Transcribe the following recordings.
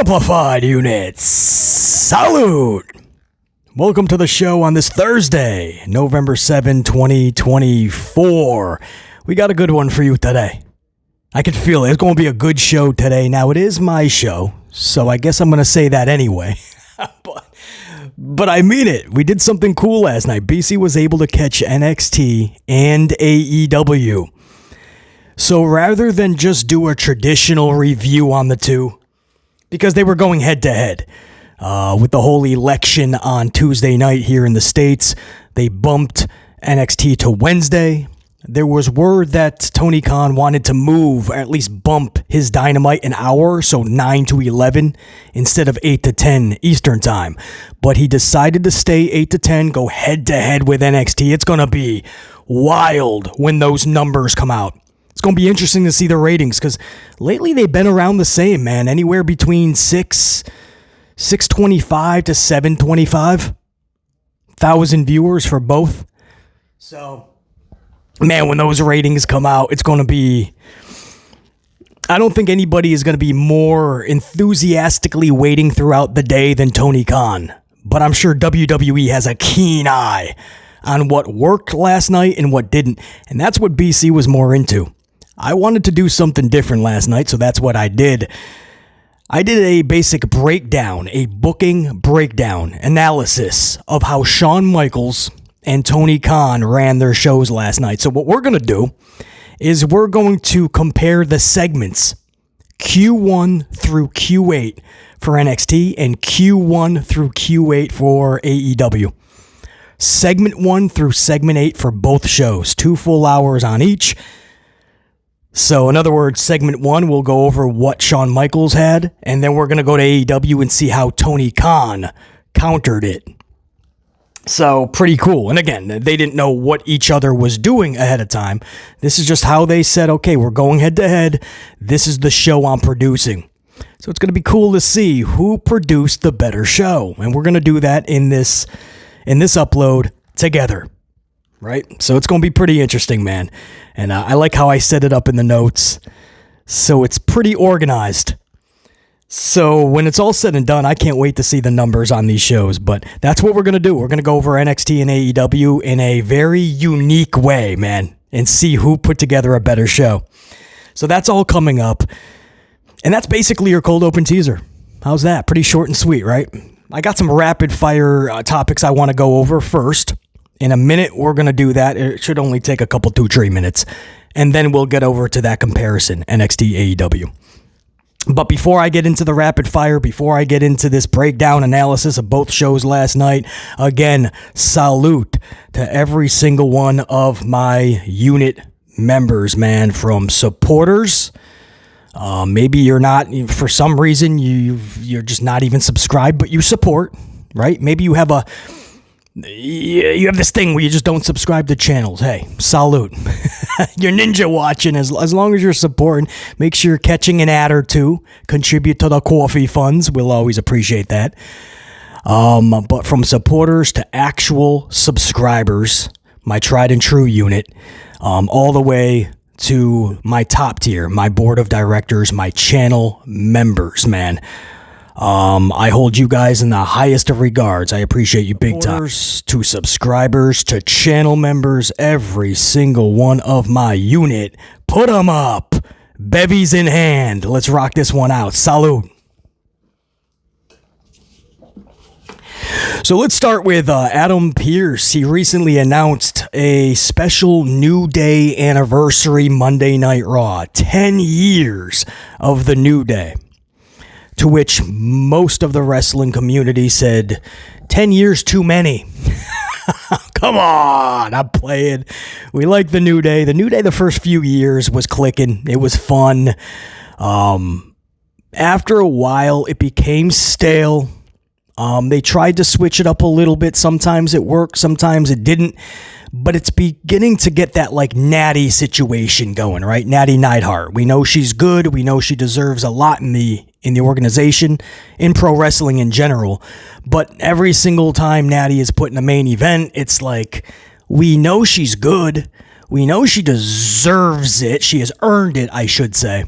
Amplified units, salute! Welcome to the show on this Thursday, November 7, 2024. We got a good one for you today. I can feel it. It's going to be a good show today. Now, it is my show, so I guess I'm going to say that anyway. But I mean it. We did something cool last night. BC was able to catch NXT and AEW. So rather than just do a traditional review on the two, because they were going head to head with the whole election on Tuesday night here in the States, they bumped NXT to Wednesday. There was word that Tony Khan wanted to move, or at least bump his Dynamite an hour, so 9 to 11 instead of 8 to 10 Eastern time. But he decided to stay 8 to 10, go head to head with NXT. It's going to be wild when those numbers come out. It's going to be interesting to see the ratings because lately they've been around the same, man. Anywhere between 625 to 725,000 viewers for both. So, man, when those ratings come out, it's going to be... I don't think anybody is going to be more enthusiastically waiting throughout the day than Tony Khan. But I'm sure WWE has a keen eye on what worked last night and what didn't. And that's what BC was more into. I wanted to do something different last night, so that's what I did. I did a basic breakdown, a booking breakdown analysis of how Shawn Michaels and Tony Khan ran their shows last night. So what we're going to do is we're going to compare the segments Q1 through Q8 for NXT and Q1 through Q8 for AEW. Segment 1 through segment 8 for both shows, 2 full hours on each. So, in other words, segment 1, we'll go over what Shawn Michaels had, and then we're going to go to AEW and see how Tony Khan countered it. So, pretty cool. And again, they didn't know what each other was doing ahead of time. This is just how they said, okay, we're going head to head. This is the show I'm producing. So, it's going to be cool to see who produced the better show. And we're going to do that in this upload together. Right? So it's going to be pretty interesting, man. And I like how I set it up in the notes. So it's pretty organized. So when it's all said and done, I can't wait to see the numbers on these shows. But that's what we're going to do. We're going to go over NXT and AEW in a very unique way, man. And see who put together a better show. So that's all coming up. And that's basically your cold open teaser. How's that? Pretty short and sweet, right? I got some rapid fire topics I want to go over first. In a minute, we're going to do that. It should only take a couple, 2-3 minutes. And then we'll get over to that comparison, NXT, AEW. But before I get into the rapid fire, before I get into this breakdown analysis of both shows last night, again, salute to every single one of my unit members, man, from supporters. Maybe you're not, for some reason, you're just not even subscribed, but you support, right? Maybe you have this thing where you just don't subscribe to channels. Hey, salute. You're ninja watching as long as you're supporting. Make sure you're catching an ad or two. Contribute to the coffee funds. We'll always appreciate that. But from supporters to actual subscribers, my tried and true unit, all the way to my top tier, my board of directors, my channel members, man. I hold you guys in the highest of regards. I appreciate you big time. To subscribers, to channel members, every single one of my unit. Put them up. Bevies in hand. Let's rock this one out. Salute. So let's start with Adam Pearce. He recently announced a special New Day anniversary Monday Night Raw. 10 years of the New Day. To which most of the wrestling community said, 10 years too many. Come on, I'm playing. We like the New Day. The New Day the first few years was clicking. It was fun. After a while, it became stale. They tried to switch it up a little bit. Sometimes it worked, sometimes it didn't. But it's beginning to get that like Natty situation going, right? Natty Neidhart. We know she's good. We know she deserves a lot in the organization, in pro wrestling in general. But every single time Natty is put in a main event, it's like, we know she's good. We know she deserves it. She has earned it, I should say.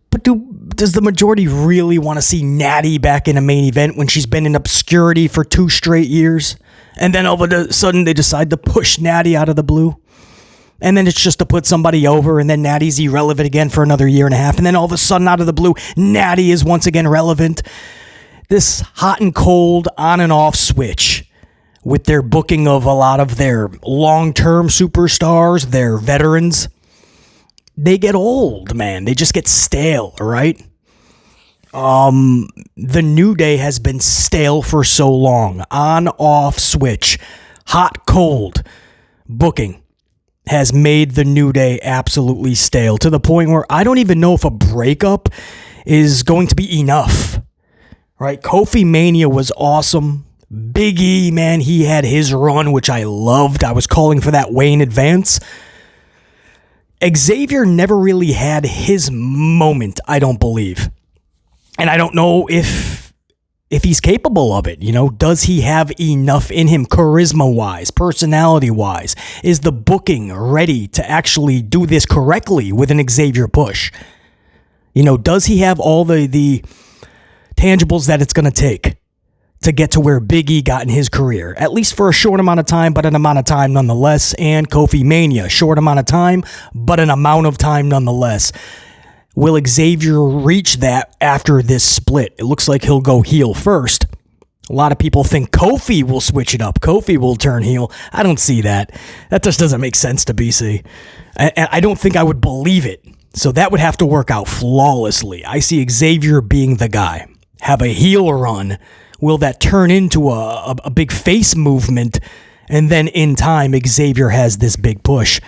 But do does the majority really want to see Natty back in a main event when she's been in obscurity for 2 straight years? And then all of a sudden they decide to push Natty out of the blue? And then it's just to put somebody over, and then Natty's irrelevant again for another year and a half. And then all of a sudden, out of the blue, Natty is once again relevant. This hot and cold, on and off switch with their booking of a lot of their long-term superstars, their veterans, they get old, man. They just get stale, all right? The New Day has been stale for so long. On, off switch, hot, cold booking has made the New Day absolutely stale to the point where I don't even know if a breakup is going to be enough, right? Kofi Mania was awesome. Big E, man, he had his run, which I loved. I was calling for that way in advance. Xavier never really had his moment, I don't believe. And I don't know if he's capable of it. You know, does he have enough in him charisma-wise, personality-wise? Is the booking ready to actually do this correctly with an Xavier push? You know, does he have all the tangibles that it's going to take to get to where Big E got in his career? At least for a short amount of time, but an amount of time nonetheless. And Kofi Mania, short amount of time, but an amount of time nonetheless. Will Xavier reach that after this split? It looks like he'll go heel first. A lot of people think Kofi will switch it up. Kofi will turn heel. I don't see that. That just doesn't make sense to BC. And I don't think I would believe it. So that would have to work out flawlessly. I see Xavier being the guy. Have a heel run. Will that turn into a big face movement? And then in time, Xavier has this big push.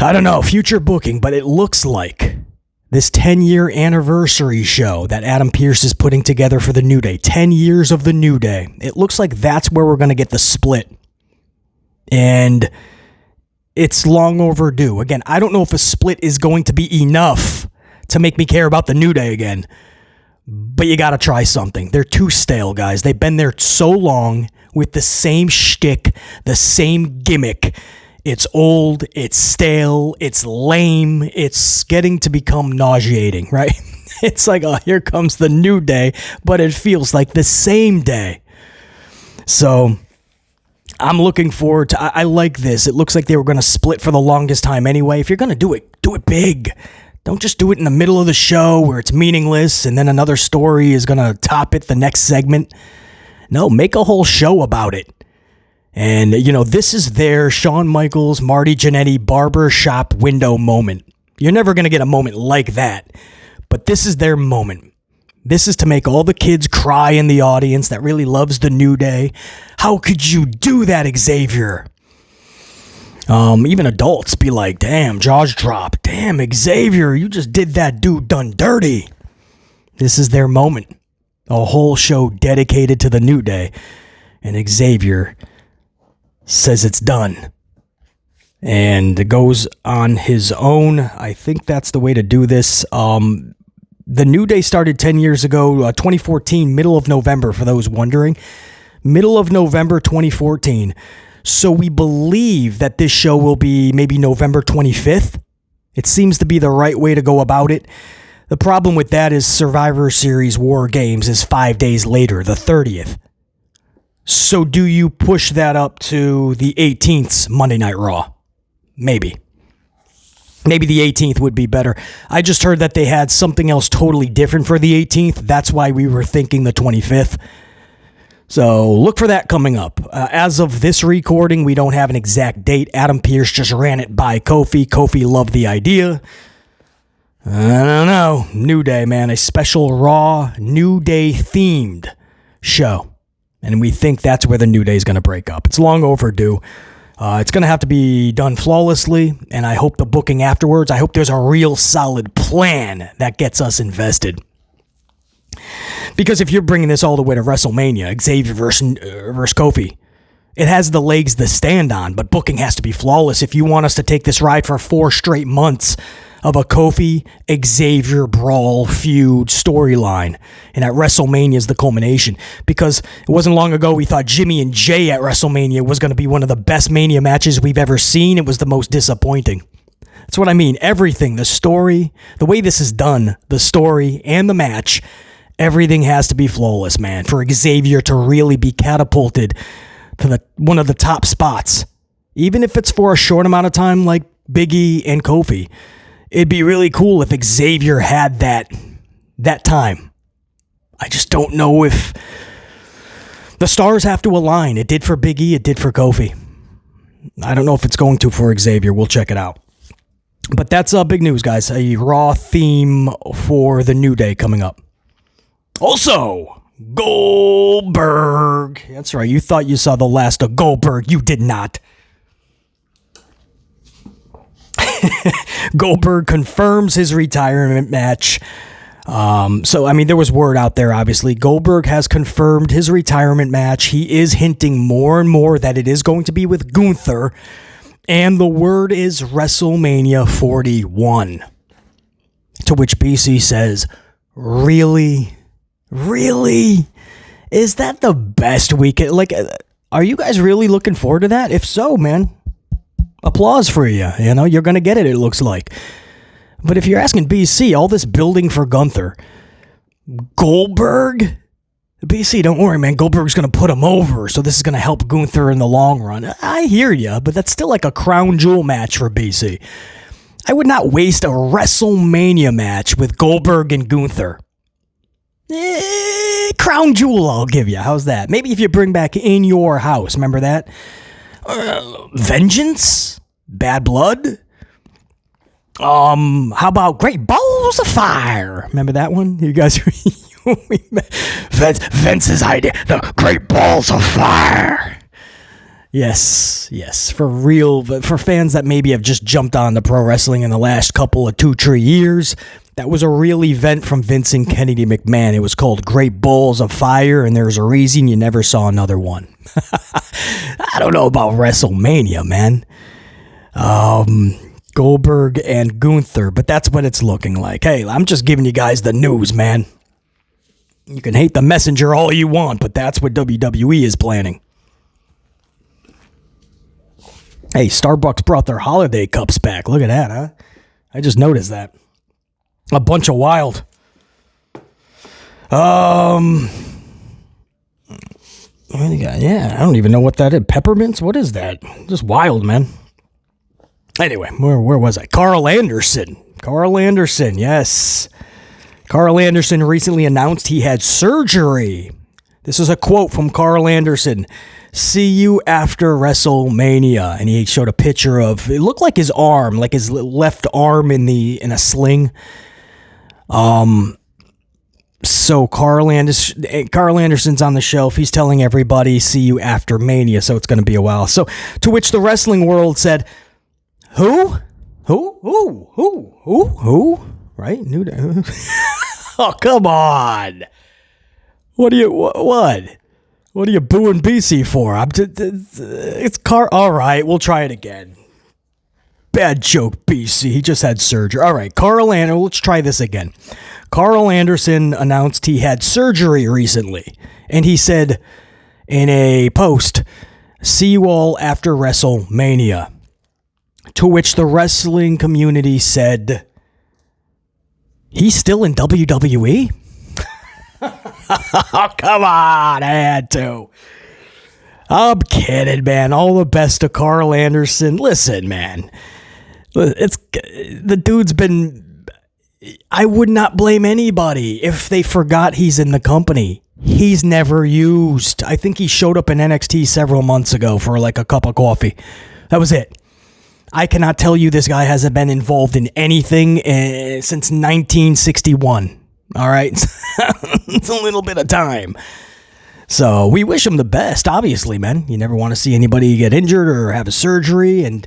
I don't know, future booking, but it looks like this 10-year anniversary show that Adam Pearce is putting together for the New Day, 10 years of the New Day, it looks like that's where we're going to get the split. And it's long overdue. Again, I don't know if a split is going to be enough to make me care about the New Day again, but you got to try something. They're too stale, guys. They've been there so long with the same shtick, the same gimmick. It's old, it's stale, it's lame, it's getting to become nauseating, right? It's like, oh, here comes the New Day, but it feels like the same day. So I'm looking forward to, I like this. It looks like they were going to split for the longest time anyway. If you're going to do it big. Don't just do it in the middle of the show where it's meaningless and then another story is going to top it the next segment. No, make a whole show about it. And, you know, this is their Shawn Michaels, Marty Jannetty barbershop window moment. You're never going to get a moment like that. But this is their moment. This is to make all the kids cry in the audience that really loves the New Day. How could you do that, Xavier? Even adults be like, damn, jaws drop. Damn, Xavier, you just did that dude done dirty. This is their moment. A whole show dedicated to the New Day. And Xavier says it's done and goes on his own. I think that's the way to do this. The New Day started 10 years ago, 2014, middle of November, for those wondering. Middle of November 2014. So we believe that this show will be maybe November 25th. It seems to be the right way to go about it. The problem with that is Survivor Series War Games is 5 days later, the 30th. So do you push that up to the 18th Monday Night Raw? Maybe. Maybe the 18th would be better. I just heard that they had something else totally different for the 18th. That's why we were thinking the 25th. So look for that coming up. As of this recording, we don't have an exact date. Adam Pearce just ran it by Kofi. Kofi loved the idea. I don't know. New Day, man. A special Raw New Day themed show. And we think that's where the New Day is going to break up. It's long overdue. It's going to have to be done flawlessly, and I hope the booking afterwards, I hope there's a real solid plan that gets us invested. Because if you're bringing this all the way to WrestleMania, Xavier versus Kofi, it has the legs to stand on, but booking has to be flawless if you want us to take this ride for 4 straight months of a Kofi Xavier brawl feud storyline. And at WrestleMania is the culmination. Because it wasn't long ago we thought Jimmy and Jay at WrestleMania was going to be one of the best Mania matches we've ever seen. It was the most disappointing. That's what I mean. Everything, the story, the way this is done, the story and the match, everything has to be flawless, man, for Xavier to really be catapulted to one of the top spots. Even if it's for a short amount of time like Big E and Kofi. It'd be really cool if Xavier had that time. I just don't know if the stars have to align. It did for Big E, it did for Kofi. I don't know if it's going to for Xavier. We'll check it out. But that's big news, guys. A Raw theme for the New Day coming up. Also, Goldberg. That's right. You thought you saw the last of Goldberg. You did not. Goldberg confirms his retirement match. There was word out there, obviously. Goldberg has confirmed his retirement match. He is hinting more and more that it is going to be with Gunther. And the word is WrestleMania 41. To which BC says, really? Really? Is that the best weekend? Like, are you guys really looking forward to that? If so, man, applause for you. You know, you're going to get it looks like. But if you're asking BC, all this building for Gunther, Goldberg? BC, don't worry, man. Goldberg's going to put him over, so this is going to help Gunther in the long run. I hear you, but that's still like a crown jewel match for BC. I would not waste a WrestleMania match with Goldberg and Gunther. Crown jewel, I'll give you. How's that? Maybe if you bring back In Your House, remember that? Vengeance? Bad Blood? How about Great Balls of Fire? Remember that one? You guys, Vince's idea, the Great Balls of Fire. Yes, for real, but for fans that maybe have just jumped on to pro wrestling in the last couple of 2-3 years, that was a real event from Vince and Kennedy McMahon. It was called Great Balls of Fire, and there's a reason you never saw another one. I don't know about WrestleMania, man. Goldberg and Gunther, but that's what it's looking like. Hey, I'm just giving you guys the news, man. You can hate the messenger all you want, but that's what WWE is planning. Hey, Starbucks brought their holiday cups back. Look at that, huh? I just noticed that. A bunch of wild. What do you got? Yeah, I don't even know what that is. Peppermints? What is that? Just wild, man. Anyway, where was I? Carl Anderson, yes. Carl Anderson recently announced he had surgery. This is a quote from Carl Anderson. See you after WrestleMania. And he showed a picture of, it looked like his arm, like his left arm in a sling. So Carl Anderson's on the shelf. He's telling everybody, see you after Mania. So it's going to be a while. So to which the wrestling world said, Who? Right? New Day. Oh, come on. What are you booing BC for? It's all right, we'll try it again. Bad joke, BC. He just had surgery. All right, Carl Anderson, let's try this again. Carl Anderson announced he had surgery recently, and he said in a post, see you all after WrestleMania. To which the wrestling community said, he's still in WWE? Oh, come on, I had to. I'm kidding, man. All the best to Carl Anderson. Listen, man. The dude's been... I would not blame anybody if they forgot he's in the company. He's never used. I think he showed up in NXT several months ago for like a cup of coffee. That was it. I cannot tell you this guy hasn't been involved in anything since 1961. All right? It's a little bit of time. So we wish him the best, obviously, man. You never want to see anybody get injured or have a surgery, and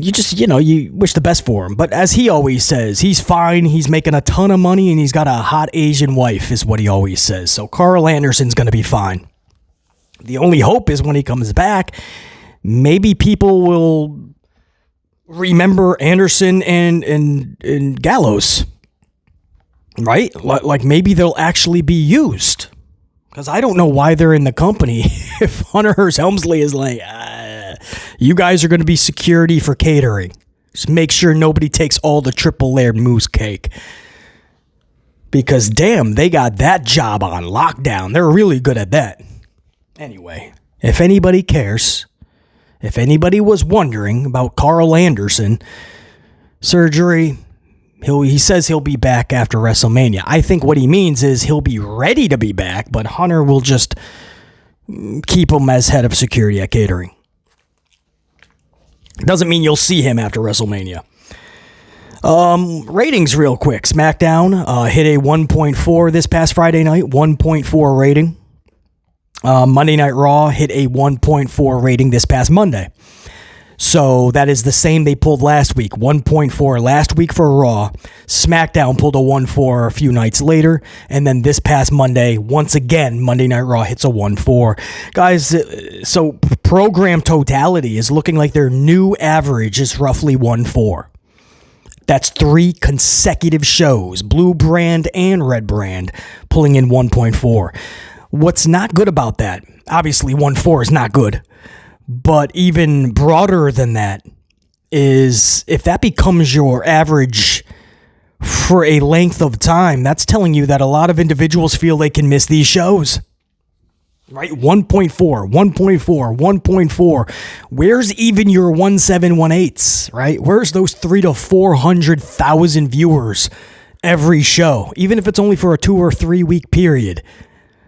you just, you wish the best for him. But as he always says, he's fine, he's making a ton of money, and he's got a hot Asian wife, is what he always says. So Carl Anderson's going to be fine. The only hope is when he comes back, maybe people will remember Anderson and Gallows, right? Like maybe they'll actually be used. Because I don't know why they're in the company if Hunter Hearst Helmsley is like, you guys are going to be security for catering. Just make sure nobody takes all the triple layered mousse cake. Because damn, they got that job on lockdown. They're really good at that. Anyway, if anybody cares, if anybody was wondering about Carl Anderson surgery, he says he'll be back after WrestleMania. I think what he means is he'll be ready to be back, but Hunter will just keep him as head of security at catering. Doesn't mean you'll see him after WrestleMania. Ratings real quick. SmackDown hit a 1.4 this past Friday night, 1.4 rating. Monday Night Raw hit a 1.4 rating this past Monday. So that is the same they pulled last week, 1.4 last week for Raw. SmackDown pulled a 1.4 a few nights later, and then this past Monday, once again, Monday Night Raw hits a 1.4. Guys, so program totality is looking like their new average is roughly 1.4. That's 3 consecutive shows, blue brand and red brand, pulling in 1.4. What's not good about that? Obviously, 1.4 is not good. But even broader than that is if that becomes your average for a length of time, that's telling you that a lot of individuals feel they can miss these shows. Right? 1.4, 1.4, 1.4. Where's even your 1718s, right? Where's those 300,000 to 400,000 viewers every show, even if it's only for a 2 or 3 week period?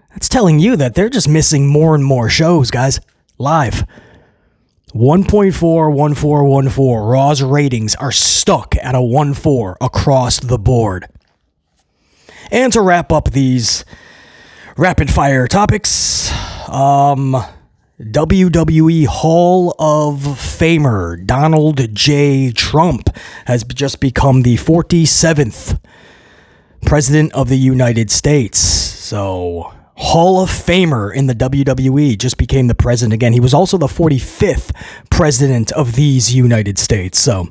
That's telling you that they're just missing more and more shows, guys, live. 1.4, 1.4, 1.4. Raw's ratings are stuck at a 1.4 across the board. And to wrap up these rapid fire topics, WWE Hall of Famer Donald J. Trump has just become the 47th President of the United States. So, Hall of Famer in the WWE just became the president again. He was also the 45th president of these United States. So,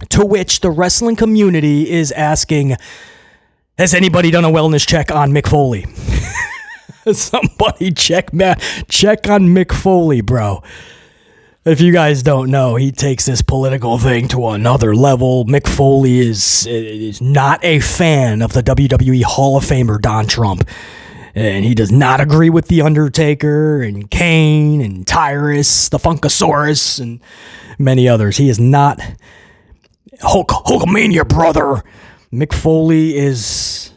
to which the wrestling community is asking, has anybody done a wellness check on Mick Foley? Somebody check on Mick Foley, bro. If you guys don't know, he takes this political thing to another level. Mick Foley is not a fan of the WWE Hall of Famer Don Trump. And he does not agree with The Undertaker and Kane and Tyrus, the Funkasaurus, and many others. He is not Hulkamania, brother. Mick Foley is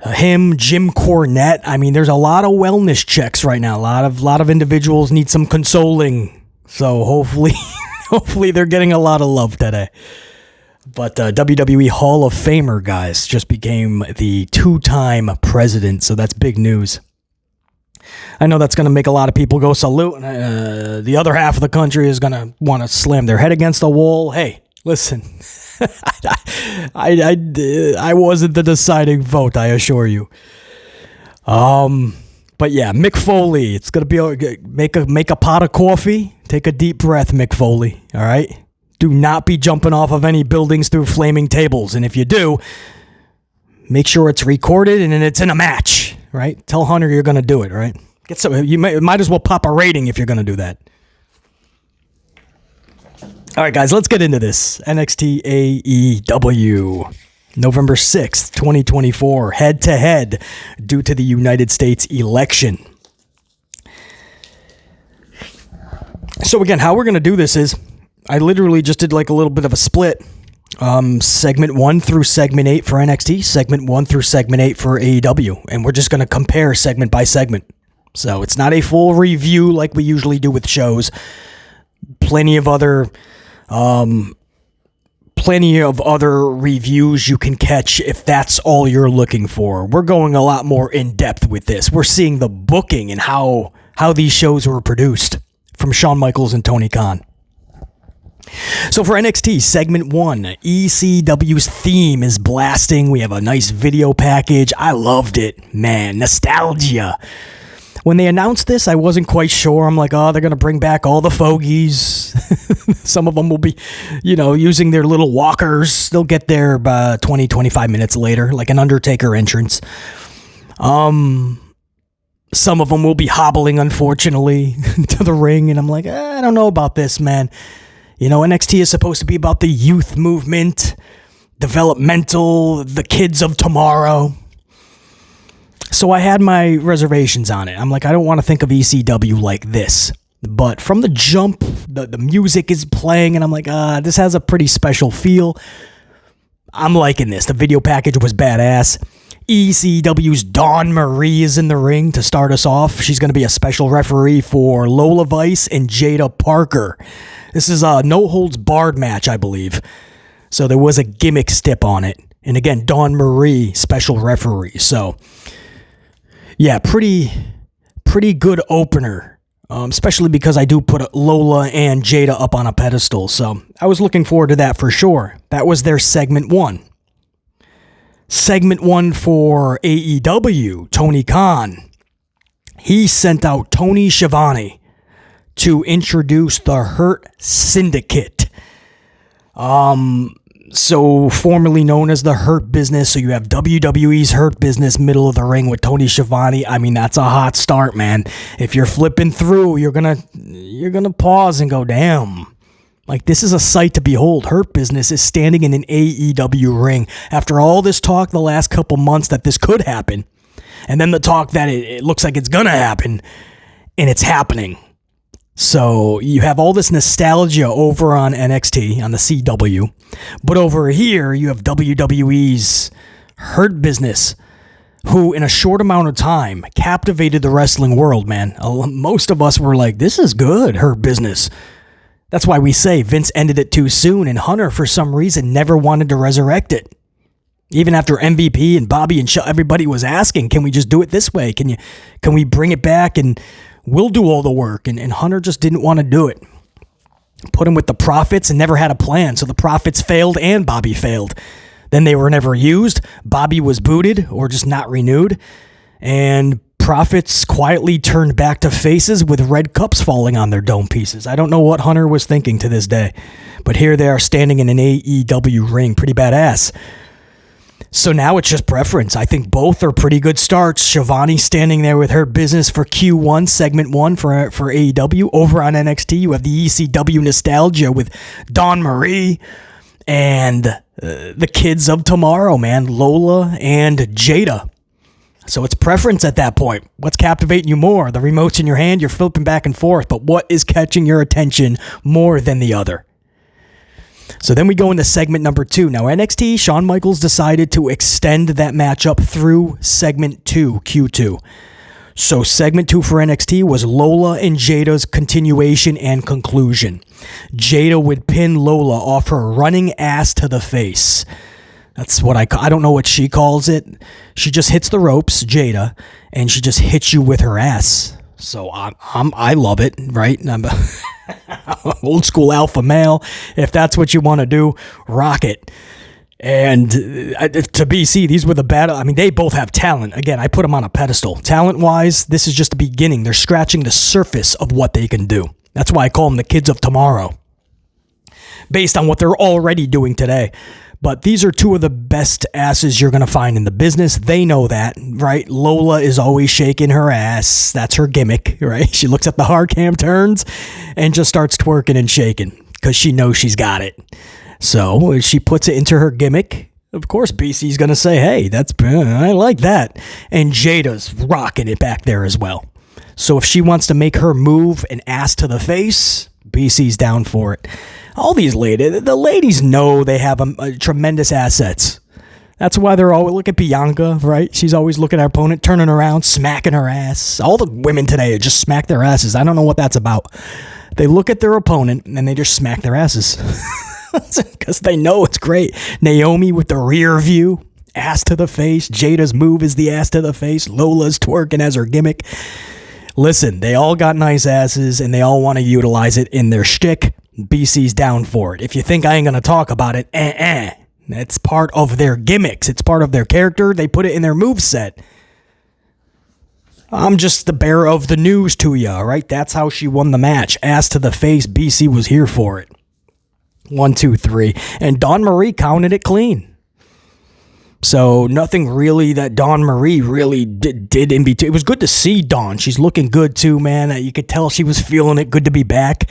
him, Jim Cornette. I mean, there's a lot of wellness checks right now. A lot of individuals need some consoling. So hopefully they're getting a lot of love today. But WWE Hall of Famer, guys, just became the 2-time president, so that's big news. I know that's going to make a lot of people go salute, and the other half of the country is going to want to slam their head against the wall. Hey, listen, I wasn't the deciding vote, I assure you. But yeah, Mick Foley, it's going to be make a pot of coffee, take a deep breath, Mick Foley, all right? Do not be jumping off of any buildings through flaming tables. And if you do, make sure it's recorded and it's in a match, right? Tell Hunter you're going to do it, right? You might as well pop a rating if you're going to do that. All right, guys, let's get into this. NXT AEW, November 6th, 2024, head-to-head due to the United States election. So again, how we're going to do this is I literally just did like a little bit of a split. Segment 1 through segment 8 for NXT, segment 1 through segment 8 for AEW. And we're just going to compare segment by segment. So it's not a full review like we usually do with shows. Plenty of other reviews you can catch if that's all you're looking for. We're going a lot more in depth with this. We're seeing the booking and how these shows were produced from Shawn Michaels and Tony Khan. So for NXT, segment 1, ECW's theme is blasting. We have a nice video package. I loved it, man. Nostalgia. When they announced this, I wasn't quite sure. I'm like, oh, they're going to bring back all the fogies. Some of them will be, using their little walkers. They'll get there 20, 25 minutes later, like an Undertaker entrance. Some of them will be hobbling, unfortunately, to the ring. And I'm like, I don't know about this, man. NXT is supposed to be about the youth movement, developmental, the kids of tomorrow. So I had my reservations on it. I'm like, I don't want to think of ECW like this. But from the jump, the music is playing, and I'm like, this has a pretty special feel. I'm liking this. The video package was badass. ECW's Dawn Marie is in the ring to start us off. She's going to be a special referee for Lola Vice and Jada Parker. This is a no-holds-barred match, I believe. So there was a gimmick stip on it. And again, Dawn Marie, special referee. So, yeah, pretty good opener. Especially because I do put Lola and Jada up on a pedestal. So I was looking forward to that for sure. That was their segment 1. Segment 1 for AEW, Tony Khan. He sent out Tony Schiavone to introduce the Hurt Syndicate. So formerly known as the Hurt Business. So you have WWE's Hurt Business, middle of the ring with Tony Schiavone. I mean, that's a hot start, man. If you're flipping through, you're gonna pause and go, damn. Like, this is a sight to behold. Hurt Business is standing in an AEW ring. After all this talk the last couple months that this could happen, and then the talk that it looks like it's gonna happen, and it's happening. So you have all this nostalgia over on NXT, on the CW, but over here you have WWE's Hurt Business, who in a short amount of time captivated the wrestling world, man. Most of us were like, this is good, Hurt Business. That's why we say Vince ended it too soon, and Hunter, for some reason, never wanted to resurrect it. Even after MVP and Bobby and everybody was asking, can we just do it this way? Can we bring it back and we'll do all the work? And Hunter just didn't want to do it. Put him with the Profits and never had a plan. So the Profits failed and Bobby failed. Then they were never used. Bobby was booted or just not renewed. And Profits quietly turned back to faces with red cups falling on their dome pieces. I don't know what Hunter was thinking to this day. But here they are standing in an AEW ring. Pretty badass. So now it's just preference. I think both are pretty good starts. Schiavone standing there with Her Business for Q1, segment 1 for AEW. Over on NXT, you have the ECW nostalgia with Dawn Marie and the kids of tomorrow, man. Lola and Jada. So it's preference at that point. What's captivating you more? The remote's in your hand, you're flipping back and forth, but what is catching your attention more than the other? So then we go into segment number 2. Now NXT, Shawn Michaels decided to extend that matchup through segment 2, Q2. So segment 2 for NXT was Lola and Jada's continuation and conclusion. Jada would pin Lola off her running ass to the face. That's what I don't know what she calls it. She just hits the ropes, Jada, and she just hits you with her ass. So I love it, right? I'm old school alpha male. If that's what you want to do, rock it. And to BC, these were the battle. I mean, they both have talent. Again, I put them on a pedestal. Talent-wise, this is just the beginning. They're scratching the surface of what they can do. That's why I call them the kids of tomorrow, based on what they're already doing today. But these are two of the best asses you're going to find in the business. They know that, right? Lola is always shaking her ass. That's her gimmick, right? She looks at the hard cam turns and just starts twerking and shaking because she knows she's got it. So she puts it into her gimmick. Of course, BC's going to say, hey, I like that. And Jada's rocking it back there as well. So if she wants to make her move an ass to the face, BC's down for it. All these the ladies know they have tremendous assets. That's why they're always, look at Bianca, right? She's always looking at her opponent, turning around, smacking her ass. All the women today just smack their asses. I don't know what that's about. They look at their opponent and they just smack their asses because they know it's great. Naomi with the rear view, ass to the face. Jada's move is the ass to the face. Lola's twerking as her gimmick. Listen, they all got nice asses and they all want to utilize it in their shtick. BC's down for it. If you think I ain't going to talk about it, That's part of their gimmicks. It's part of their character. They put it in their moveset. I'm just the bearer of the news to you, all right? That's how she won the match. Ass to the face, BC was here for it. 1, 2, 3. And Dawn Marie counted it clean. So nothing really that Dawn Marie really did in between. It was good to see Dawn. She's looking good too, man. You could tell she was feeling it. Good to be back.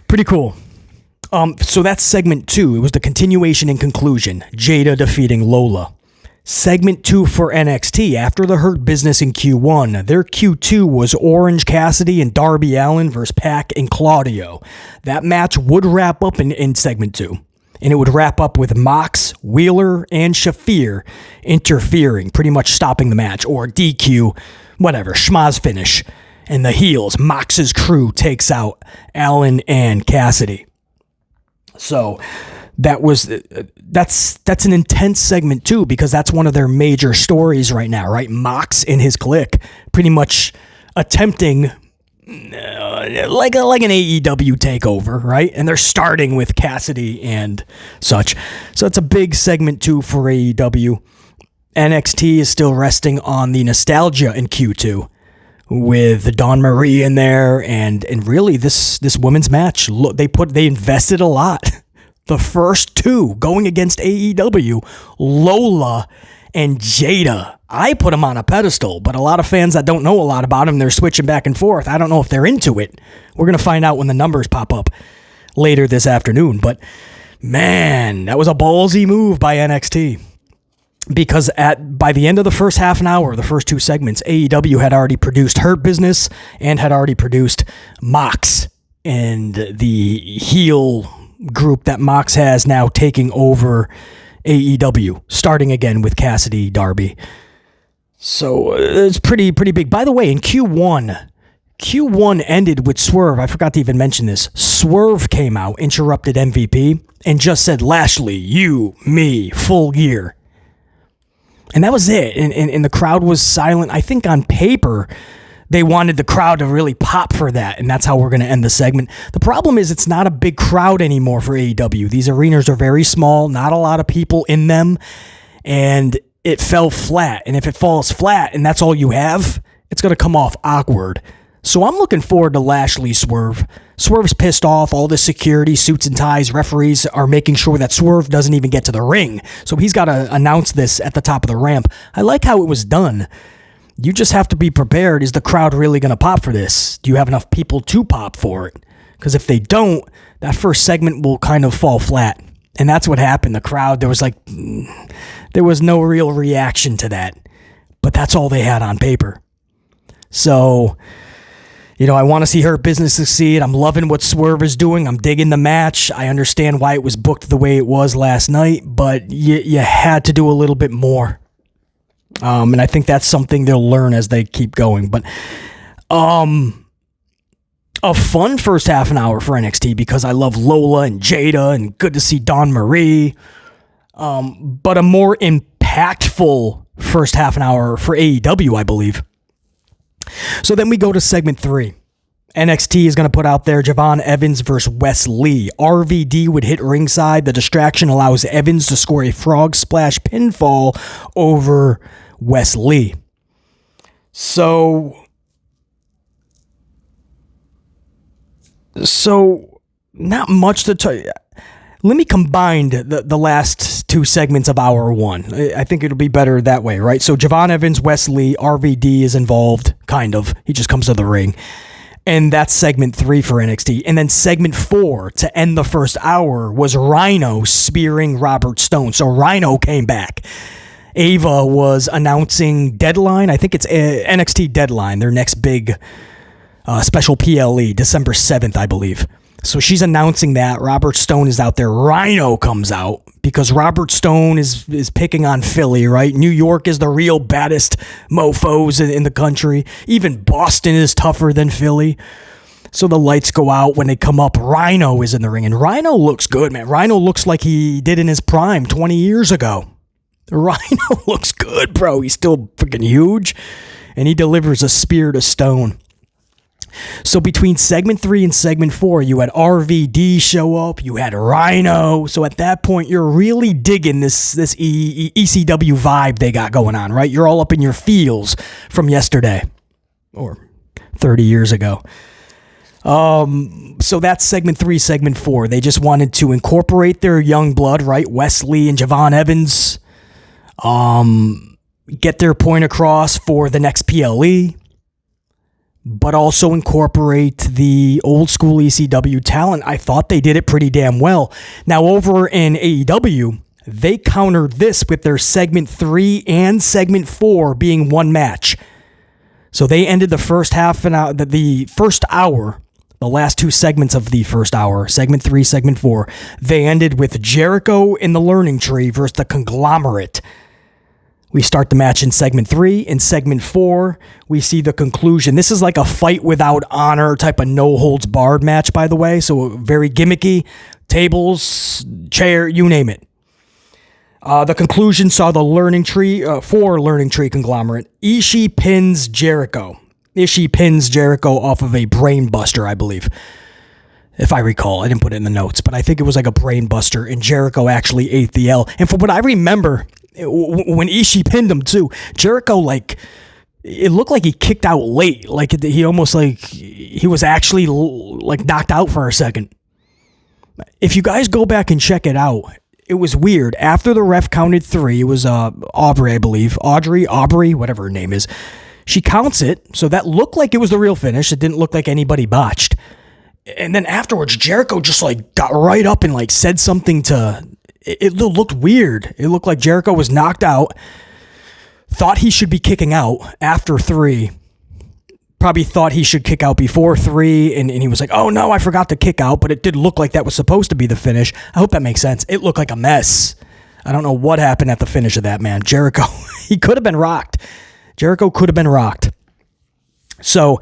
Pretty cool. So that's segment 2. It was the continuation and conclusion. Jada defeating Lola. Segment 2 for NXT. After the Hurt Business in Q1, their Q2 was Orange Cassidy and Darby Allin versus Pac and Claudio. That match would wrap up in segment 2. And it would wrap up with Mox, Wheeler, and Shafir interfering, pretty much stopping the match, or DQ, whatever, schmaz finish. And the heels, Mox's crew takes out Allin and Cassidy. So that's an intense segment too, because that's one of their major stories right now, right? Mox and his clique pretty much attempting like an AEW takeover, right? And they're starting with Cassidy and such. So it's a big segment too for AEW. NXT is still resting on the nostalgia in Q2 with Dawn Marie in there, and really this women's match. Look, they invested a lot. The first two going against AEW, Lola and Jada. I put them on a pedestal, but a lot of fans that don't know a lot about them, they're switching back and forth. I don't know if they're into it. We're going to find out when the numbers pop up later this afternoon. But man, that was a ballsy move by NXT. Because by the end of the first half an hour, the first two segments, AEW had already produced Hurt Business and had already produced Mox. And the heel group that Mox has now taking over AEW, starting again with Cassidy Darby. So it's pretty big. By the way, in Q1 ended with Swerve. I forgot to even mention this. Swerve came out, interrupted MVP, and just said, Lashley, you, me, full gear. And that was it. And the crowd was silent. I think on paper, they wanted the crowd to really pop for that, and that's how we're going to end the segment. The problem is it's not a big crowd anymore for AEW. These arenas are very small, not a lot of people in them, and it fell flat. And if it falls flat and that's all you have, it's going to come off awkward. So I'm looking forward to Lashley Swerve. Swerve's pissed off. All the security, suits and ties, referees are making sure that Swerve doesn't even get to the ring. So he's got to announce this at the top of the ramp. I like how it was done. You just have to be prepared. Is the crowd really going to pop for this? Do you have enough people to pop for it? Because if they don't, that first segment will kind of fall flat. And that's what happened. The crowd, there was no real reaction to that. But that's all they had on paper. So, I want to see Hurt Business succeed. I'm loving what Swerve is doing. I'm digging the match. I understand why it was booked the way it was last night, but you had to do a little bit more. And I think that's something they'll learn as they keep going. But a fun first half an hour for NXT because I love Lola and Jada and good to see Dawn Marie. But a more impactful first half an hour for AEW, I believe. So then we go to segment 3. NXT is going to put out there Javon Evans versus Wes Lee. RVD would hit ringside. The distraction allows Evans to score a frog splash pinfall over Wes Lee. So not much to tell you. Let me combine the last two segments of hour 1. I think it'll be better that way, right? So Javon Evans, Wes Lee, RVD is involved, kind of. He just comes to the ring. And that's segment 3 for NXT. And then segment 4 to end the first hour was Rhino spearing Robert Stone. So Rhino came back. Ava was announcing Deadline. I think it's NXT Deadline, their next big special PLE, December 7th, I believe. So she's announcing that. Robert Stone is out there. Rhino comes out because Robert Stone is picking on Philly, right? New York is the real baddest mofos in the country. Even Boston is tougher than Philly. So the lights go out when they come up. Rhino is in the ring, and Rhino looks good, man. Rhino looks like he did in his prime 20 years ago. Rhino looks good, bro. He's still freaking huge, and he delivers a spear to Stone. So between segment 3 and segment 4, you had RVD show up, you had Rhino. So at that point, you're really digging this ECW vibe they got going on, right? You're all up in your feels from yesterday or 30 years ago. So that's segment 3, segment 4. They just wanted to incorporate their young blood, right? Wes Lee and Javon Evans, get their point across for the next PLE. but also incorporate the old school ECW talent. I thought they did it pretty damn well. Now, over in AEW, they countered this with their segment 3 and segment 4 being one match. So they ended the first half an hour, the first hour, the last 2 segments of the first hour, segment 3, segment 4, they ended with Jericho in the Learning Tree versus the Conglomerate. We start the match in segment 3. In segment 4, we see the conclusion. This is like a fight without honor type of no-holds-barred match, by the way, so very gimmicky. Tables, chair, you name it. The conclusion saw the Learning Tree, 4 Learning Tree Conglomerate. Ishii pins Jericho. Ishii pins Jericho off of a brain buster, I believe. If I recall, I didn't put it in the notes, but I think it was like a brain buster, and Jericho actually ate the L. And from what I remember, when Ishii pinned him too, Jericho, like, it looked like he kicked out late. Like, he almost, like, he was actually, like, knocked out for a second. If you guys go back and check it out, it was weird. After the ref counted 3, it was Aubrey, I believe. Aubrey, whatever her name is. She counts it, so that looked like it was the real finish. It didn't look like anybody botched. And then afterwards, Jericho just, like, got right up and, like, said something to... It looked weird. It looked like Jericho was knocked out, thought he should be kicking out after 3. Probably thought he should kick out before 3, and he was like, oh, no, I forgot to kick out, but it did look like that was supposed to be the finish. I hope that makes sense. It looked like a mess. I don't know what happened at the finish of that, man. Jericho, he could have been rocked. Jericho could have been rocked. So,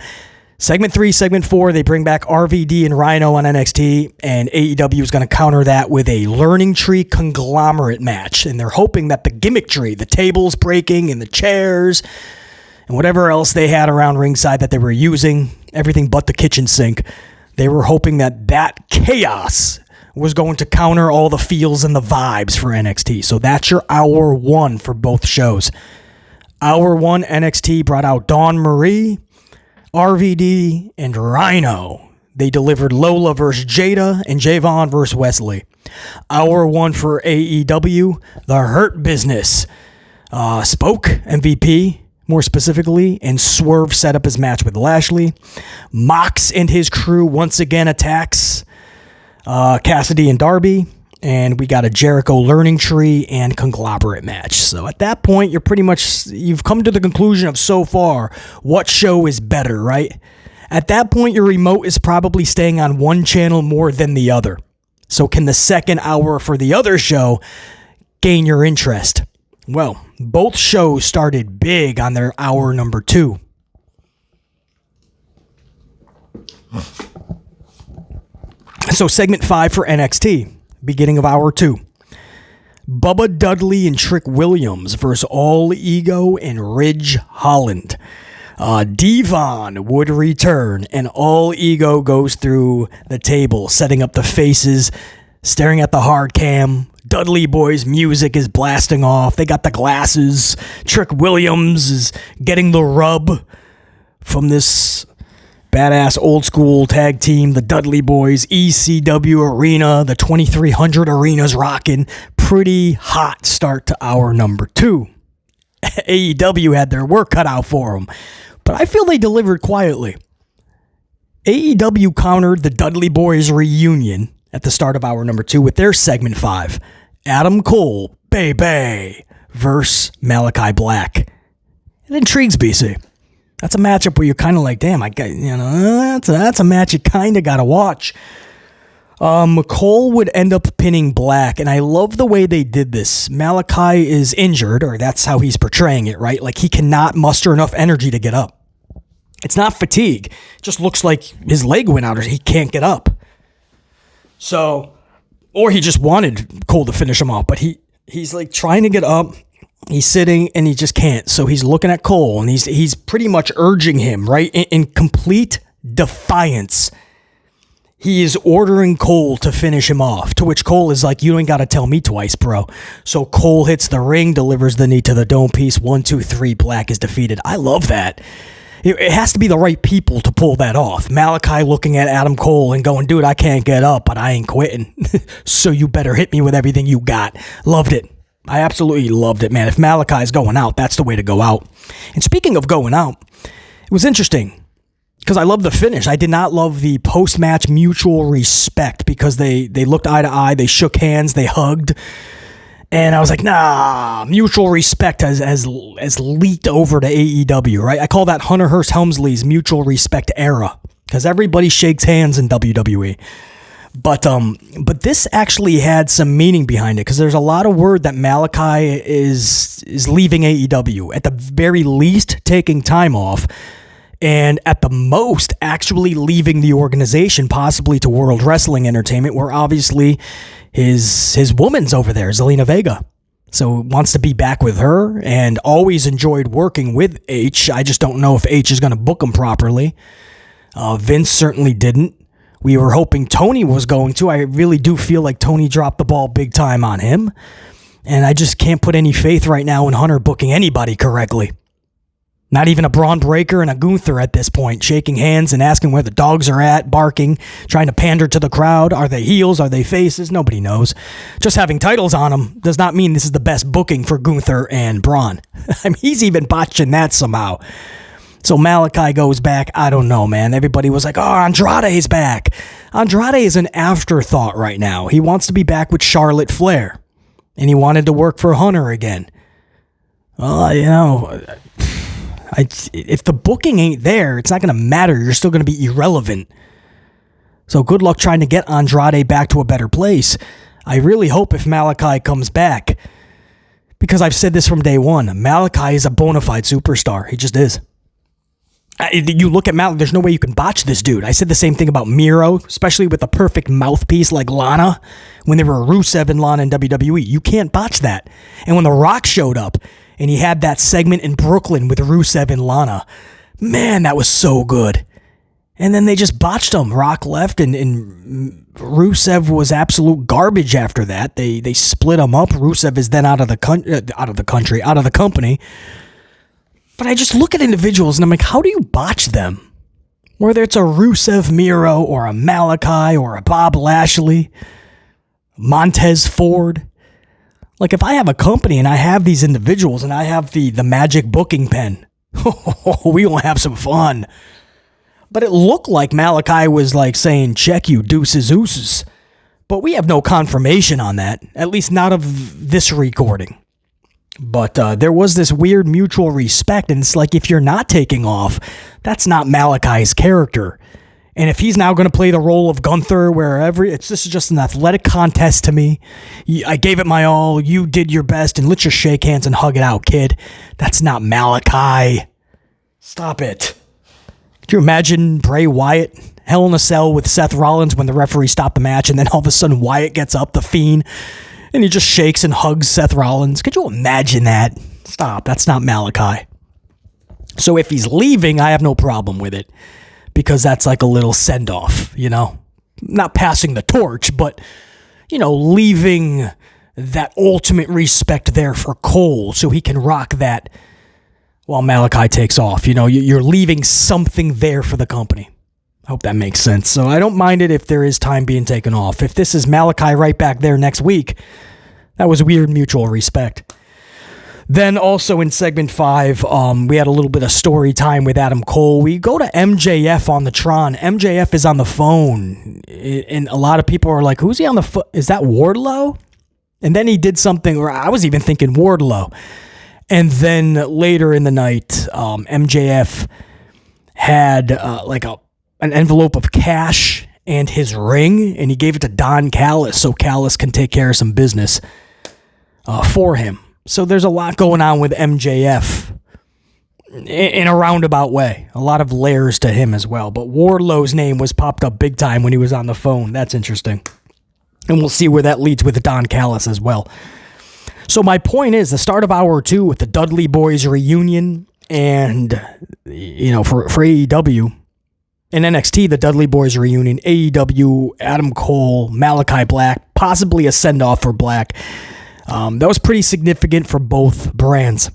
segment 3, segment 4, they bring back RVD and Rhino on NXT, and AEW is going to counter that with a Learning Tree Conglomerate match. And they're hoping that the gimmick tree, the tables breaking and the chairs, and whatever else they had around ringside that they were using, everything but the kitchen sink, they were hoping that that chaos was going to counter all the feels and the vibes for NXT. So that's your hour 1 for both shows. Hour 1, NXT brought out Dawn Marie, RVD, and Rhino. They delivered Lola versus Jada and Javon versus Wesley. Hour 1 for AEW, The Hurt Business. Spoke, MVP, more specifically, and Swerve set up his match with Lashley. Mox and his crew once again attacks Cassidy and Darby. And we got a Jericho Learning Tree and Conglomerate match. So at that point, you've come to the conclusion of so far, what show is better, right? At that point, your remote is probably staying on one channel more than the other. So can the second hour for the other show gain your interest? Well, both shows started big on their hour number 2. So segment 5 for NXT. Beginning of hour 2. Bubba Dudley and Trick Williams versus All Ego and Ridge Holland. Devon would return, and All Ego goes through the table, setting up the faces, staring at the hard cam. Dudley Boy's music is blasting off. They got the glasses. Trick Williams is getting the rub from this badass old school tag team, the Dudley Boys, ECW Arena, the 2300 Arena's rocking. Pretty hot start to hour number 2. AEW had their work cut out for them, but I feel they delivered quietly. AEW countered the Dudley Boys reunion at the start of hour number 2 with their segment 5. Adam Cole, baby, versus Malachi Black. It intrigues BC. That's a matchup where you're kind of like, damn, that's a match you kind of got to watch. Cole would end up pinning Black, and I love the way they did this. Malachi is injured, or that's how he's portraying it, right? Like, he cannot muster enough energy to get up. It's not fatigue. It just looks like his leg went out, or he can't get up. So, or he just wanted Cole to finish him off, but he's like trying to get up. He's sitting and he just can't. So he's looking at Cole and he's pretty much urging him, right? In complete defiance. He is ordering Cole to finish him off, to which Cole is like, you ain't got to tell me twice, bro. So Cole hits the ring, delivers the knee to the dome piece. 1, 2, 3, Black is defeated. I love that. It has to be the right people to pull that off. Malachi looking at Adam Cole and going, dude, I can't get up, but I ain't quitting. So you better hit me with everything you got. Loved it. I absolutely loved it, man. If Malachi's going out, that's the way to go out. And speaking of going out, it was interesting. because I love the finish. I did not love the post-match mutual respect because they looked eye to eye, they shook hands, they hugged. And I was like, nah, mutual respect has leaked over to AEW, right? I call that Hunter Hearst Helmsley's mutual respect era because everybody shakes hands in WWE. But this actually had some meaning behind it because there's a lot of word that Malachi is leaving AEW, at the very least taking time off, and at the most actually leaving the organization, possibly to World Wrestling Entertainment, where obviously his woman's over there, Zelina Vega. So wants to be back with her and always enjoyed working with H. I just don't know if H is going to book him properly. Vince certainly didn't. We were hoping Tony was going to. I really do feel like Tony dropped the ball big time on him. And I just can't put any faith right now in Hunter booking anybody correctly. Not even a Braun Breaker and a Gunther at this point, shaking hands and asking where the dogs are at, barking, trying to pander to the crowd. Are they heels? Are they faces? Nobody knows. Just having titles on them does not mean this is the best booking for Gunther and Braun. I mean, he's even botching that somehow. So Malachi goes back. I don't know, man. Everybody was like, oh, Andrade's back. Andrade is an afterthought right now. He wants to be back with Charlotte Flair. And he wanted to work for Hunter again. Well, you know, if the booking ain't there, it's not going to matter. You're still going to be irrelevant. So good luck trying to get Andrade back to a better place. I really hope if Malachi comes back, because I've said this from day one, Malachi is a bona fide superstar. He just is. You look at Malachi, there's no way you can botch this dude. I said the same thing about Miro, especially with a perfect mouthpiece like Lana, when they were Rusev and Lana in WWE. You can't botch that. And when The Rock showed up, and he had that segment in Brooklyn with Rusev and Lana, man, that was so good. And then they just botched him. Rock left, and Rusev was absolute garbage after that. They split him up. Rusev is then out of the company. But I just look at individuals and I'm like, how do you botch them? Whether it's a Rusev Miro or a Malachi or a Bob Lashley, Montez Ford. Like, if I have a company and I have these individuals and I have the magic booking pen, we gonna have some fun. But it looked like Malachi was like saying, check you, deuces, ooses. But we have no confirmation on that, at least not of this recording. But there was this weird mutual respect, and it's like, if you're not taking off, that's not Malachi's character. And if he's now going to play the role of Gunther, this is just an athletic contest to me. I gave it my all. You did your best, and let's just shake hands and hug it out, kid. That's not Malachi. Stop it. Could you imagine Bray Wyatt, Hell in a Cell with Seth Rollins when the referee stopped the match, and then all of a sudden Wyatt gets up, the Fiend, and he just shakes and hugs Seth Rollins? Could you imagine that? Stop. That's not Malachi. So if he's leaving, I have no problem with it. Because that's like a little send-off, you know? Not passing the torch, but, you know, leaving that ultimate respect there for Cole so he can rock that while Malachi takes off. You know, you're leaving something there for the company. I hope that makes sense. So I don't mind it if there is time being taken off. If this is Malachi right back there next week, that was weird mutual respect. Then also in segment 5, we had a little bit of story time with Adam Cole. We go to MJF on the Tron. MJF is on the phone, and a lot of people are like, who's he on the phone? Is that Wardlow? And then he did something, or I was even thinking Wardlow. And then later in the night, MJF had an envelope of cash and his ring, and he gave it to Don Callis so Callis can take care of some business for him. So there's a lot going on with MJF in a roundabout way. A lot of layers to him as well. But Wardlow's name was popped up big time when he was on the phone. That's interesting. And we'll see where that leads with Don Callis as well. So my point is, the start of Hour 2 with the Dudley Boys reunion and, you know, for AEW, in NXT, the Dudley Boys reunion, AEW, Adam Cole, Malachi Black, possibly a send-off for Black. That was pretty significant for both brands.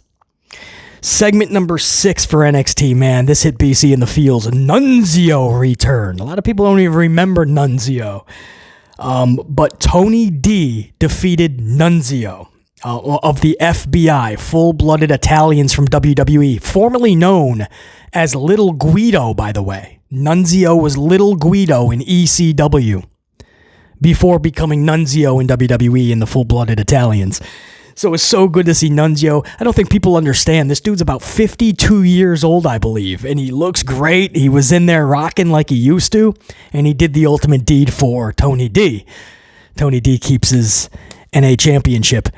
Segment number 6 for NXT, man. This hit BC in the feels. Nunzio returned. A lot of people don't even remember Nunzio. But Tony D defeated Nunzio. of the FBI, full-blooded Italians from WWE, formerly known as Little Guido, by the way. Nunzio was Little Guido in ECW before becoming Nunzio in WWE in the full-blooded Italians. So it's so good to see Nunzio. I don't think people understand. This dude's about 52 years old, I believe, and he looks great. He was in there rocking like he used to, and he did the ultimate deed for Tony D. Tony D keeps his NA championship.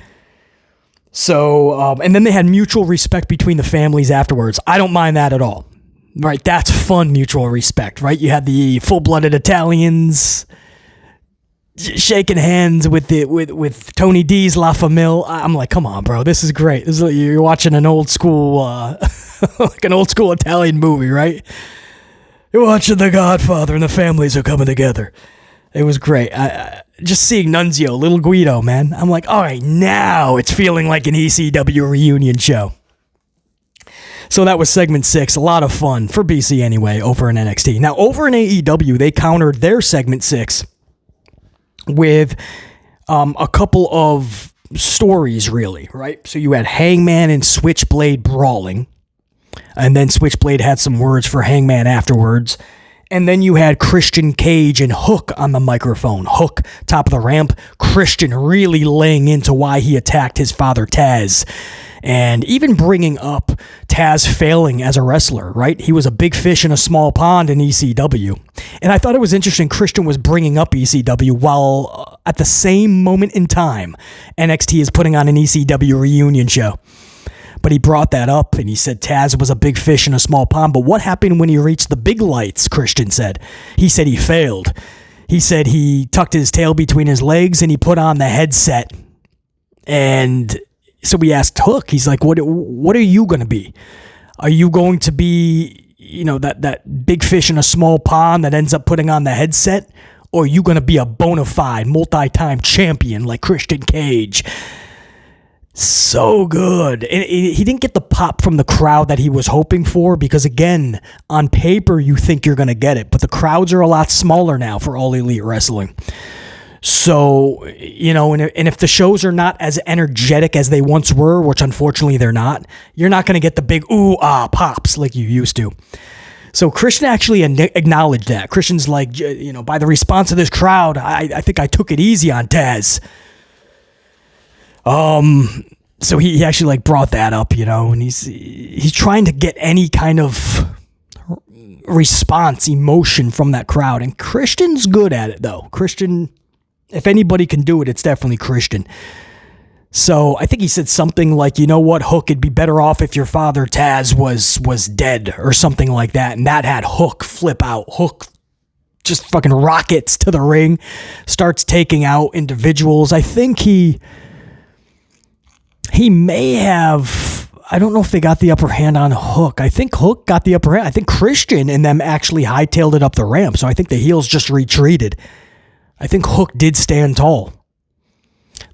So, and then they had mutual respect between the families afterwards. I don't mind that at all. Right, that's fun mutual respect, right? You had the full-blooded Italians shaking hands with Tony D's La Famille. I'm like, come on, bro, this is great. This is like you're watching an old school, like an old school Italian movie, right? You're watching The Godfather, and the families are coming together. It was great. Just seeing Nunzio, Little Guido, man. I'm like, all right, now it's feeling like an ECW reunion show. So that was segment 6. A lot of fun for BC anyway over in NXT. Now over in AEW, they countered their segment 6 with a couple of stories, really, right? So you had Hangman and Switchblade brawling, and then Switchblade had some words for Hangman afterwards, and then you had Christian Cage and Hook on the microphone. Hook, top of the ramp, Christian really laying into why he attacked his father Taz, and even bringing up Taz failing as a wrestler, right? He was a big fish in a small pond in ECW. And I thought it was interesting Christian was bringing up ECW while at the same moment in time, NXT is putting on an ECW reunion show. But he brought that up and he said Taz was a big fish in a small pond. But what happened when he reached the big lights, Christian said? He said he failed. He said he tucked his tail between his legs and he put on the headset. And so we asked Hook, he's like, what are you going to be? Are you going to be, that big fish in a small pond that ends up putting on the headset? Or are you going to be a bona fide multi-time champion like Christian Cage? So good. And he didn't get the pop from the crowd that he was hoping for because, again, on paper, you think you're going to get it. But the crowds are a lot smaller now for All Elite Wrestling. So, and if the shows are not as energetic as they once were, which unfortunately they're not, you're not going to get the big pops like you used to. So Christian actually acknowledged that. Christian's like, by the response of this crowd, I think I took it easy on Taz. So he actually brought that up, and he's trying to get any kind of response, emotion from that crowd. And Christian's good at it though. Christian, if anybody can do it, it's definitely Christian. So I think he said something like, you know what, Hook, it'd be better off if your father Taz was dead or something like that. And that had Hook flip out. Hook just fucking rockets to the ring, starts taking out individuals. I think he may have, I don't know if they got the upper hand on Hook. I think Hook got the upper hand. I think Christian and them actually hightailed it up the ramp. So I think the heels just retreated. I think Hook did stand tall.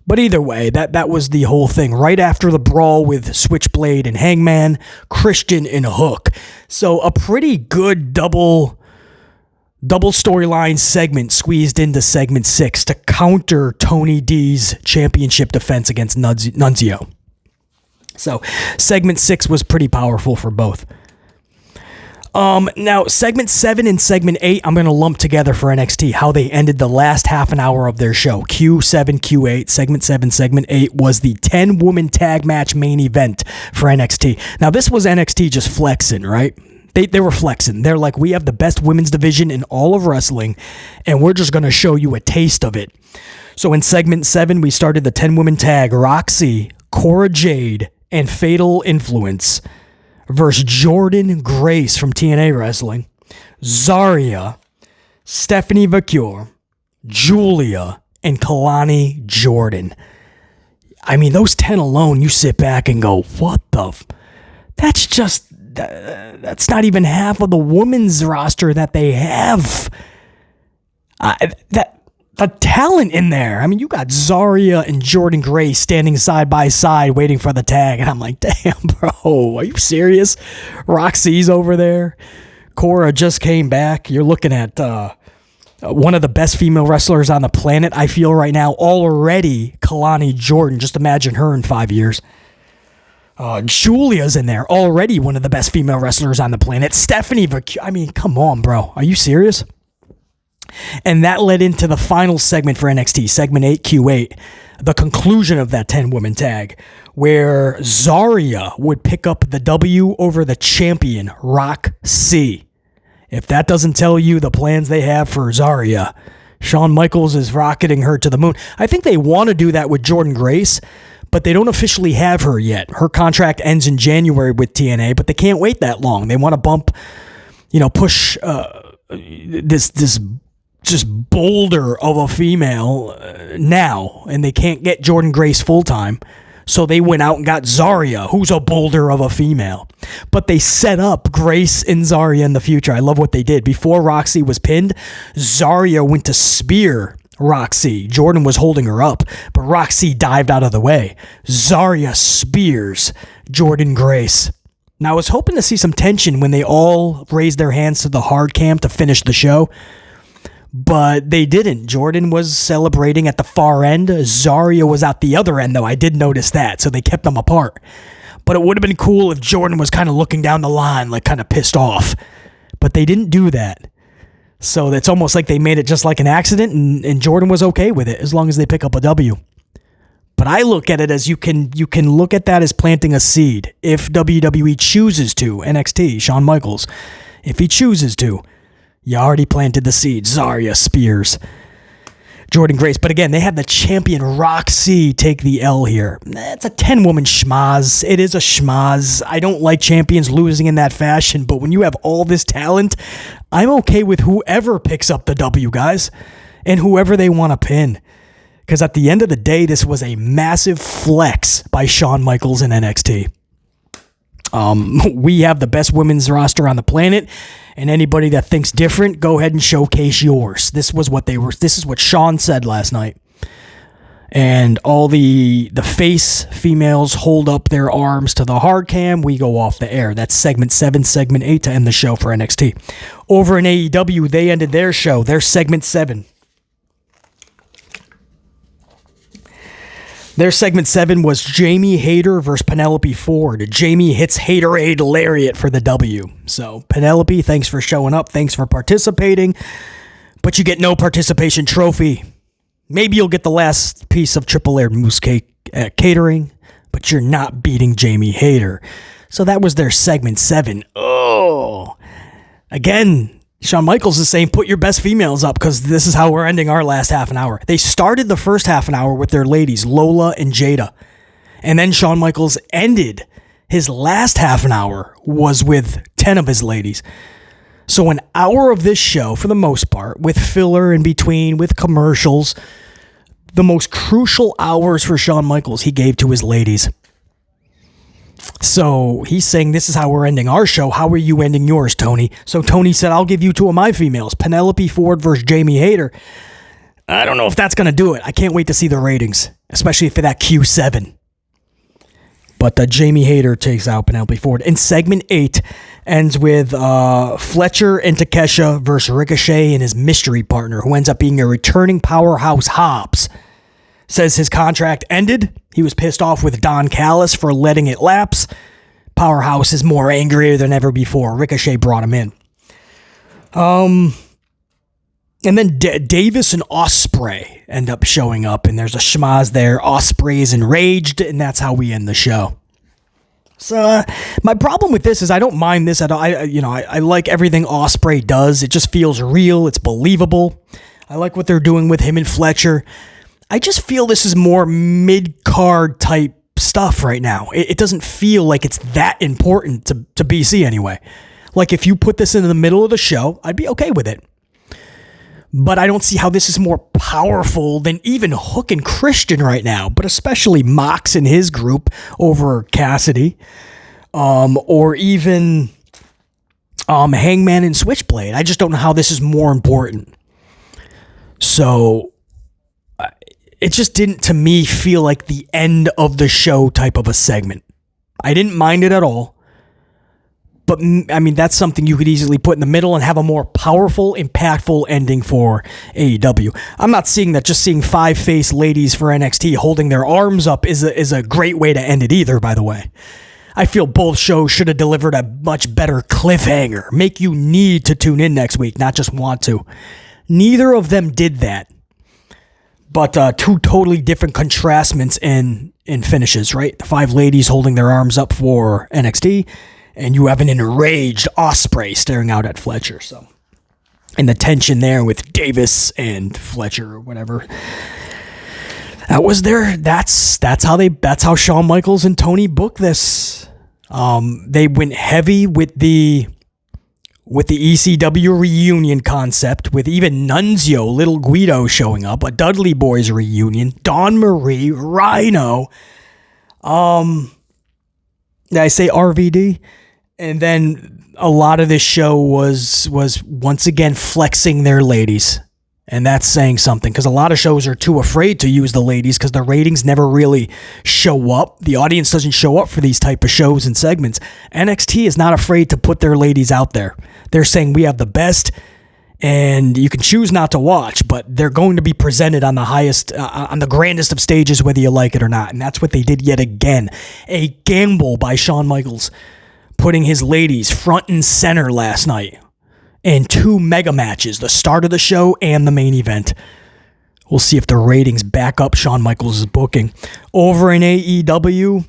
But either way, that was the whole thing. Right after the brawl with Switchblade and Hangman, Christian and Hook. So a pretty good double storyline segment squeezed into segment 6 to counter Tony D's championship defense against Nunzio. So segment 6 was pretty powerful for both. Now, segment 7 and segment 8, I'm going to lump together for NXT, how they ended the last half an hour of their show. Q7, Q8, segment 7, segment 8 was the 10-woman tag match main event for NXT. Now, this was NXT just flexing, right? They were flexing. They're like, we have the best women's division in all of wrestling, and we're just going to show you a taste of it. So in segment 7, we started the 10-woman tag, Roxy, Cora Jade, and Fatal Influence versus Jordan Grace from TNA Wrestling, Zarya, Stephanie Vaquer, Julia, and Kalani Jordan. I mean, those 10 alone, you sit back and go, what the that's not even half of the women's roster that they have. The talent in there. I mean, you got Zarya and Jordan Grace standing side by side waiting for the tag. And I'm like, damn, bro, are you serious? Roxy's over there. Cora just came back. You're looking at one of the best female wrestlers on the planet, I feel right now, already Kalani Jordan. Just imagine her in 5 years. Julia's in there, already one of the best female wrestlers on the planet. Stephanie, I mean, come on, bro. Are you serious? And that led into the final segment for NXT, segment 8, Q8, the conclusion of that 10-woman tag, where Zarya would pick up the W over the champion, Roxy. If that doesn't tell you the plans they have for Zarya, Shawn Michaels is rocketing her to the moon. I think they want to do that with Jordynne Grace, but they don't officially have her yet. Her contract ends in January with TNA, but they can't wait that long. They want to bump, push this just boulder of a female now, and they can't get Jordynne Grace full-time. So they went out and got Zarya, who's a boulder of a female. But they set up Grace and Zarya in the future. I love what they did. Before Roxy was pinned, Zarya went to spear Roxy. Jordan was holding her up, but Roxy dived out of the way. Zarya spears Jordynne Grace. Now, I was hoping to see some tension when they all raised their hands to the hard cam to finish the show, but they didn't. Jordan was celebrating at the far end. Zarya was at the other end, though. I did notice that, so they kept them apart. But it would have been cool if Jordan was kind of looking down the line, like kind of pissed off. But they didn't do that. So it's almost like they made it just like an accident, and Jordan was okay with it as long as they pick up a W. But I look at it as you can look at that as planting a seed. If WWE chooses to, NXT, Shawn Michaels, if he chooses to, you already planted the seed. Zarya spears Jordynne Grace. But again, they had the champion Roxy take the L here. It's a 10-woman schmaz. It is a schmaz. I don't like champions losing in that fashion, but when you have all this talent, I'm okay with whoever picks up the W, guys, and whoever they want to pin. Because at the end of the day, this was a massive flex by Shawn Michaels in NXT. We have the best women's roster on the planet, and anybody that thinks different, go ahead and showcase yours. This is what Shawn said last night. And all the face females hold up their arms to the hard cam. We go off the air. That's segment 7, segment 8 to end the show for NXT. Over in AEW, they ended their show. Their segment 7. Their segment 7 was Jamie Hayter versus Penelope Ford. Jamie hits Haterade Lariat for the W. So, Penelope, thanks for showing up. Thanks for participating. But you get no participation trophy. Maybe you'll get the last piece of triple layered mousse cake at catering, but you're not beating Jamie Hayter. So that was their segment 7. Oh. Again, Shawn Michaels is saying, put your best females up because this is how we're ending our last half an hour. They started the first half an hour with their ladies, Lola and Jada. And then Shawn Michaels ended his last half an hour was with 10 of his ladies. So an hour of this show, for the most part, with filler in between, with commercials, the most crucial hours for Shawn Michaels he gave to his ladies. So he's saying, this is how we're ending our show. How are you ending yours, Tony? So Tony said, I'll give you 2 of my females, Penelope Ford versus Jamie Hayter. I don't know if that's going to do it. I can't wait to see the ratings, especially for that Q7. But Jamie Hayter takes out Penelope Ford. And segment 8 ends with Fletcher and Takesha versus Ricochet and his mystery partner, who ends up being a returning powerhouse Hobbs. Says his contract ended. He was pissed off with Don Callis for letting it lapse. Powerhouse is more angrier than ever before. Ricochet brought him in. And then Davis and Ospreay end up showing up, and there's a schmaz there. Ospreay is enraged, and that's how we end the show. So my problem with this is I don't mind this at all. I like everything Ospreay does. It just feels real. It's believable. I like what they're doing with him and Fletcher. I just feel this is more mid-card type stuff right now. It doesn't feel like it's that important to BC anyway. Like if you put this in the middle of the show, I'd be okay with it. But I don't see how this is more powerful than even Hook and Christian right now, but especially Mox and his group over Cassidy, or even Hangman and Switchblade. I just don't know how this is more important. So it just didn't, to me, feel like the end of the show type of a segment. I didn't mind it at all, But, I mean, that's something you could easily put in the middle and have a more powerful, impactful ending for AEW. I'm not seeing that just seeing 5 face ladies for NXT holding their arms up is a great way to end it either, by the way. I feel both shows should have delivered a much better cliffhanger. Make you need to tune in next week, not just want to. Neither of them did that. But 2 totally different contrastments in finishes, right? The 5 ladies holding their arms up for NXT, and you have an enraged Ospreay staring out at Fletcher. So, and the tension there with Davis and Fletcher or whatever. That was their. That's how Shawn Michaels and Tony booked this. They went heavy with the ECW reunion concept, with even Nunzio, Little Guido showing up, a Dudley Boys reunion, Dawn Marie, Rhino. Did I say RVD? And then a lot of this show was once again flexing their ladies. And that's saying something, because a lot of shows are too afraid to use the ladies because the ratings never really show up. The audience doesn't show up for these type of shows and segments. NXT is not afraid to put their ladies out there. They're saying we have the best, and you can choose not to watch, but they're going to be presented on the highest, on the grandest of stages, whether you like it or not. And that's what they did yet again. A gamble by Shawn Michaels, putting his ladies front and center last night in 2 mega matches, the start of the show and the main event. We'll see if the ratings back up Shawn Michaels' booking. Over in AEW,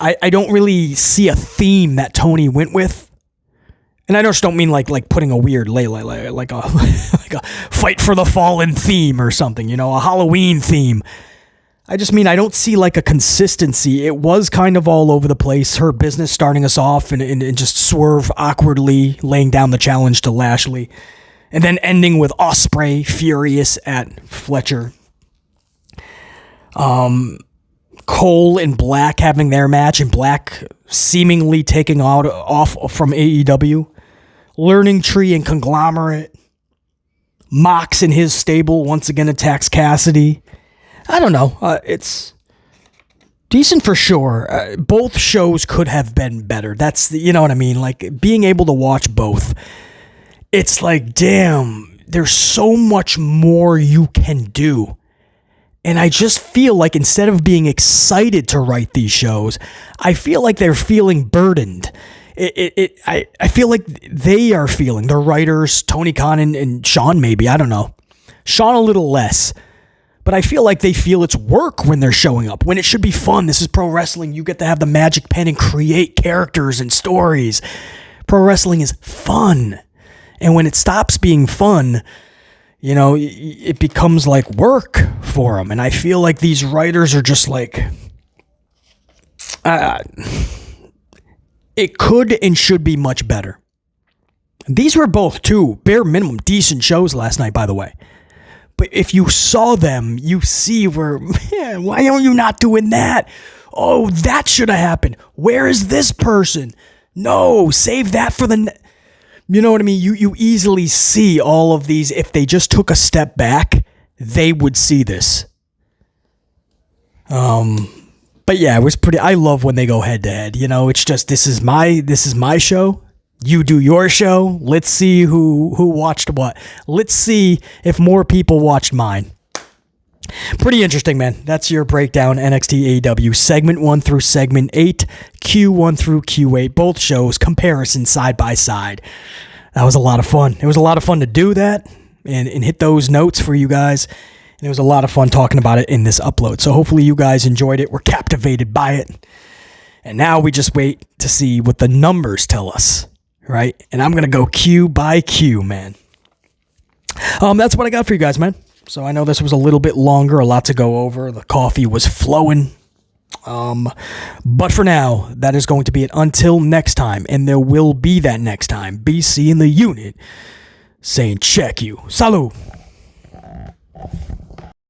I don't really see a theme that Tony went with. And I just don't mean like putting a weird like a Fight for the Fallen theme or something, a Halloween theme. I just mean I don't see like a consistency. It was kind of all over the place. Her business starting us off and just Swerve awkwardly laying down the challenge to Lashley. And then ending with Ospreay furious at Fletcher. Cole and Black having their match, and Black seemingly taking off from AEW. Learning Tree and Conglomerate. Mox and his stable once again attacks Cassidy. I don't know. It's decent for sure. Both shows could have been better. That's you know what I mean? Like, being able to watch both. It's like, damn, there's so much more you can do. And I just feel like instead of being excited to write these shows, I feel like they're feeling burdened. I feel like they are feeling, the writers, Tony Khan and Sean maybe, I don't know. Sean a little less. But I feel like they feel it's work when they're showing up, when it should be fun. This is pro wrestling. You get to have the magic pen and create characters and stories. Pro wrestling is fun. And when it stops being fun, it becomes like work for them. And I feel like these writers are just like, it could and should be much better. These were both 2 bare minimum decent shows last night, by the way. But if you saw them, you see where, man, why are you not doing that? Oh, that should have happened. Where is this person? No, save that for the... You know what I mean? You easily see all of these. If they just took a step back, they would see this. But yeah, it was pretty... I love when they go head to head. It's just, this is my show. You do your show. Let's see who watched what. Let's see if more people watched mine. Pretty interesting, man. That's your breakdown. NXT AEW segment 1 through segment 8, Q1 through Q8. Both shows, comparison side by side. That was a lot of fun. It was a lot of fun to do that and hit those notes for you guys. And it was a lot of fun talking about it in this upload. So hopefully you guys enjoyed it. We're captivated by it. And now we just wait to see what the numbers tell us. Right? And I'm going to go Q by Q, man. That's what I got for you guys, man. So I know this was a little bit longer, a lot to go over. The coffee was flowing. But for now, that is going to be it until next time. And there will be that next time. BC in the unit saying check you. Salut.